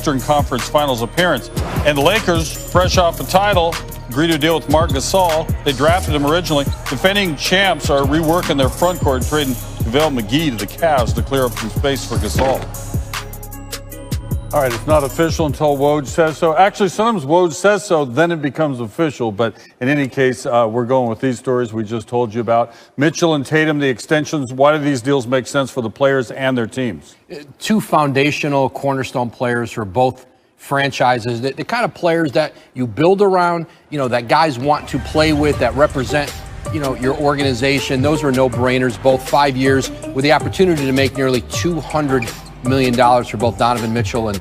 Western Conference Finals appearance. And the Lakers, fresh off a title, agreed to deal with Marc Gasol. They drafted him originally. Defending champs are reworking their front court, trading JaVale McGee to the Cavs to clear up some space for Gasol. All right, it's not official until Woj says so. Actually, sometimes Woj says so, then it becomes official. But in any case, we're going with these stories we just told you about. Mitchell and Tatum, the extensions. Why do these deals make sense for the players and their teams? Two foundational cornerstone players for both franchises. The kind of players that you build around, that guys want to play with, that represent, your organization. Those were no-brainers, both 5 years with the opportunity to make nearly $200 million for both Donovan Mitchell and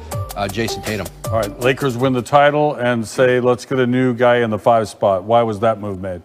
Jason Tatum. All right, Lakers win the title and say, let's get a new guy in the 5 spot. Why was that move made?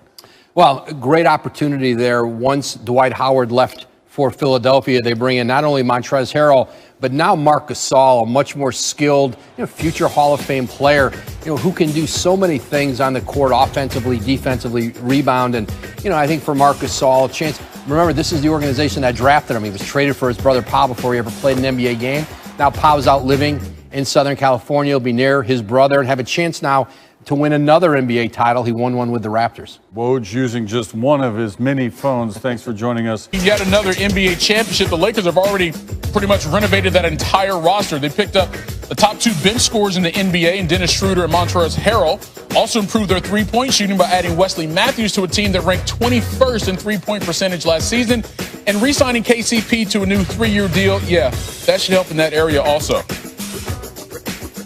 Well, a great opportunity there. Once Dwight Howard left for Philadelphia, they bring in not only Montrezl Harrell, but now Marc Gasol, a much more skilled, future Hall of Fame player, who can do so many things on the court, offensively, defensively, rebound. And, I think for Marc Gasol, a chance. Remember, this is the organization that drafted him. He was traded for his brother Pau before he ever played an NBA game. Now Pau's out living in Southern California. He'll be near his brother and have a chance now to win another NBA title. He won one with the Raptors. Woj using just one of his many phones. Thanks for joining us. Yet another NBA championship. The Lakers have already pretty much renovated that entire roster. They picked up the top 2 bench scorers in the NBA in Dennis Schroeder and Montrezl Harrell. Also improved their three-point shooting by adding Wesley Matthews to a team that ranked 21st in three-point percentage last season. And re-signing KCP to a new 3-year deal. Yeah, that should help in that area also.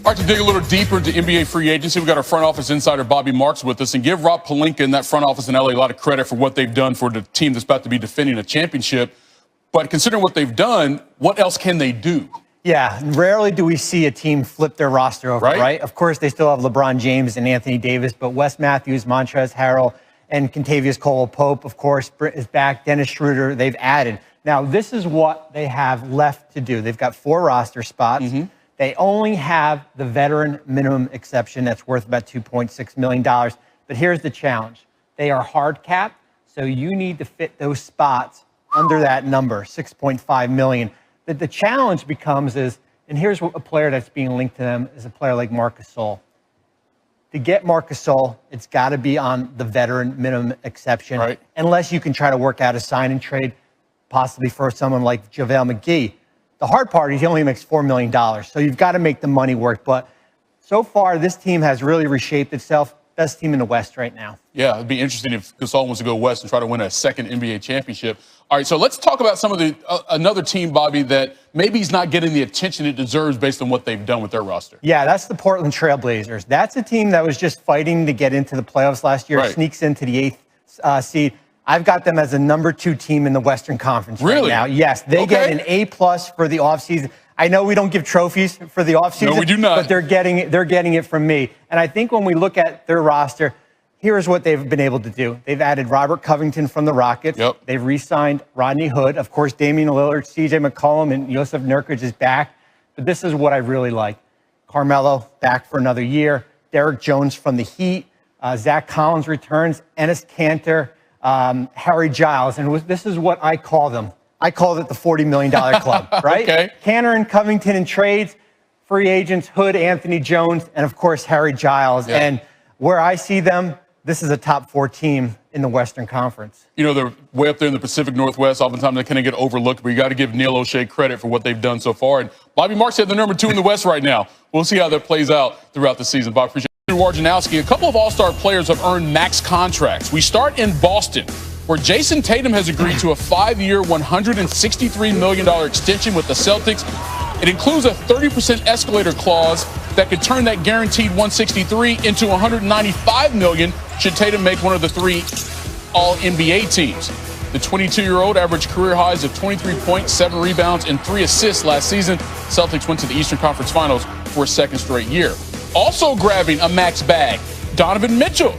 All right, to dig a little deeper into NBA free agency, we've got our front office insider Bobby Marks with us. And give Rob Pelinka and that front office in LA a lot of credit for what they've done for the team that's about to be defending a championship. But considering what they've done, what else can they do? Yeah, rarely do we see a team flip their roster over, right? Of course, they still have LeBron James and Anthony Davis, but Wes Matthews, Montrezl Harrell, and Kentavious Caldwell-Pope, of course, is back. Dennis Schroeder, they've added. Now, this is what they have left to do. They've got 4 roster spots. They only have the veteran minimum exception that's worth about $2.6 million. But here's the challenge. They are hard capped, so you need to fit those spots under that number, $6.5 million. The challenge becomes and here's a player that's being linked to them, is a player like Marc Gasol. To get Marc Gasol, it's got to be on the veteran minimum exception, unless you can try to work out a sign and trade, possibly for someone like JaVale McGee. The hard part is he only makes $4 million, so you've got to make the money work. But so far, this team has really reshaped itself. Best team in the West right now. Yeah, it'd be interesting if Gasol wants to go west and try to win a second NBA championship. All right, so let's talk about some of the another team, Bobby, that maybe he's not getting the attention it deserves based on what they've done with their roster. Yeah, that's the Portland Trail Blazers. That's a team that was just fighting to get into the playoffs last year, sneaks into the 8th seed. I've got them as a number 2 team in the Western Conference right now. Yes, they get an A+ for the offseason. I know we don't give trophies for the offseason. No, we do not. But they're getting it from me. And I think when we look at their roster, here's what they've been able to do. They've added Robert Covington from the Rockets. They've re-signed Rodney Hood. Of course, Damian Lillard, C.J. McCollum, and Yusuf Nurkic is back. But this is what I really like. Carmelo back for another year. Derek Jones from the Heat. Zach Collins returns. Enes Kanter. Harry Giles. And this is what I call them. I called it the $40 million club, right? Kanter and Covington in trades, free agents, Hood, Anthony Jones, and of course, Harry Giles. And where I see them, this is a top 4 team in the Western Conference. They're way up there in the Pacific Northwest. Oftentimes they kind of get overlooked, but you got to give Neil O'Shea credit for what they've done so far. And Bobby Marks said they're number 2 in the West right now. We'll see how that plays out throughout the season. Bob, appreciate it. Wojnarowski, a couple of all-star players have earned max contracts. We start in Boston, where Jason Tatum has agreed to a 5-year, $163 million extension with the Celtics. It includes a 30% escalator clause that could turn that guaranteed 163 into $195 million should Tatum make one of the 3 All-NBA teams. The 22-year-old averaged career highs of 23 points, 7 rebounds, and 3 assists last season. Celtics went to the Eastern Conference Finals for a second straight year. Also grabbing a max bag, Donovan Mitchell.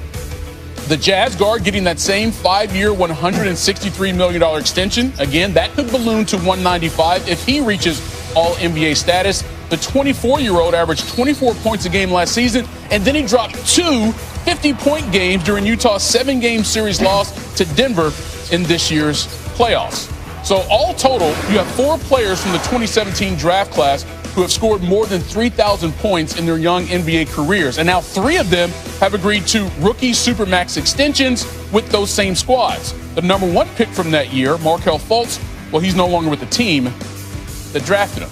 The Jazz guard getting that same 5-year, $163 million extension. Again, that could balloon to $195 if he reaches All-NBA status. The 24-year-old averaged 24 points a game last season, and then he dropped 2 50-point games during Utah's 7-game series loss to Denver in this year's playoffs. So all total, you have 4 players from the 2017 draft class who have scored more than 3,000 points in their young NBA careers. And now 3 of them have agreed to rookie Supermax extensions with those same squads. The number 1 pick from that year, Markelle Fultz, well, he's no longer with the team that drafted him.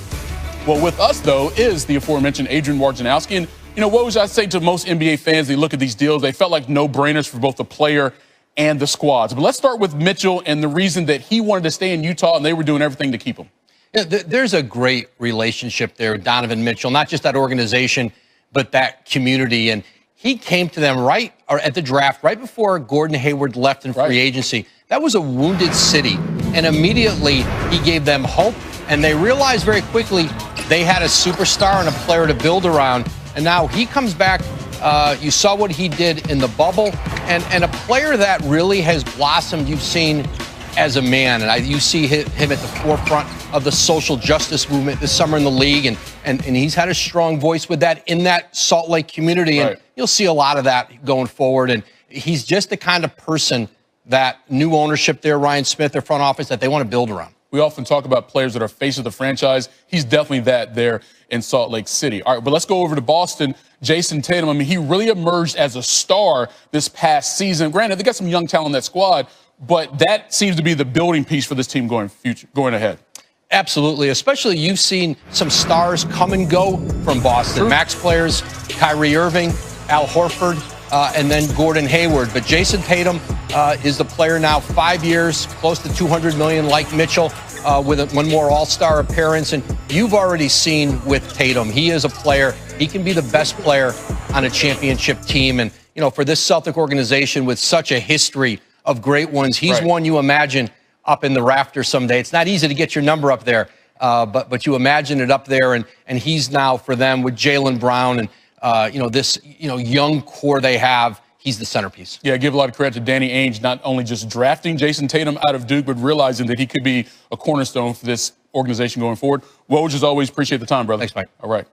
Well, with us, though, is the aforementioned Adrian Wojnarowski. And, what would I say to most NBA fans? They look at these deals, they felt like no-brainers for both the player and the squads. But let's start with Mitchell and the reason that he wanted to stay in Utah, and they were doing everything to keep him. Yeah, there's a great relationship there with Donovan Mitchell, not just that organization, but that community. And he came to them at the draft, right before Gordon Hayward left in free agency. That was a wounded city. And immediately he gave them hope. And they realized very quickly they had a superstar and a player to build around. And now he comes back. You saw what he did in the bubble. And a player that really has blossomed, you've seen as a man. And you see him at the forefront of the social justice movement this summer in the league. And he's had a strong voice with that in that Salt Lake community. And you'll see a lot of that going forward. And he's just the kind of person that new ownership there, Ryan Smith, their front office, that they want to build around. We often talk about players that are face of the franchise. He's definitely that there in Salt Lake City. All right, but let's go over to Boston. Jason Tatum, I mean, he really emerged as a star this past season. Granted, they got some young talent in that squad, but that seems to be the building piece for this team going ahead. Absolutely, especially you've seen some stars come and go from Boston. Max players, Kyrie Irving, Al Horford, and then Gordon Hayward. But Jason Tatum is the player now, 5 years, close to $200 million, like Mitchell, with one more All-Star appearance. And you've already seen with Tatum, he is a player. He can be the best player on a championship team. And, for this Celtic organization with such a history of great ones, he's one you imagine up in the rafters someday. It's not easy to get your number up there, but you imagine it up there. And he's now, for them, with Jaylen Brown and, this, young core they have, he's the centerpiece. Yeah, give a lot of credit to Danny Ainge, not only just drafting Jason Tatum out of Duke, but realizing that he could be a cornerstone for this organization going forward. Woj, as always, appreciate the time, brother. Thanks, Mike. All right.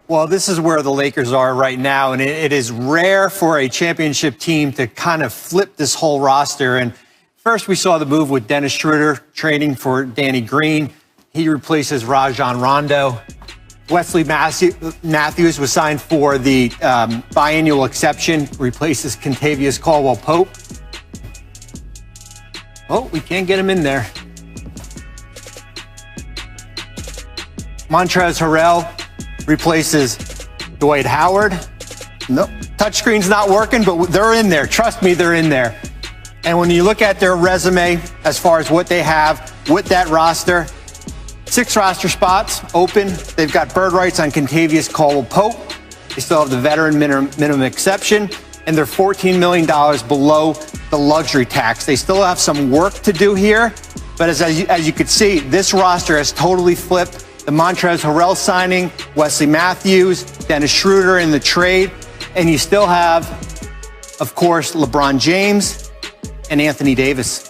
Well, this is where the Lakers are right now, and it is rare for a championship team to kind of flip this whole roster. And first, we saw the move with Dennis Schroeder trading for Danny Green. He replaces Rajon Rondo. Wesley Matthews was signed for the biannual exception, replaces Kentavious Caldwell-Pope. Oh, we can't get him in there. Montrezl Harrell replaces Dwight Howard. Nope, touchscreen's not working, but they're in there. Trust me, they're in there. And when you look at their resume, as far as what they have with that roster, 6 roster spots open. They've got bird rights on Kentavious Caldwell-Pope. They still have the veteran minimum exception, and they're $14 million below the luxury tax. They still have some work to do here, but as you could see, this roster has totally flipped. The Montrezl Harrell signing, Wesley Matthews, Dennis Schroeder in the trade, and you still have, of course, LeBron James and Anthony Davis.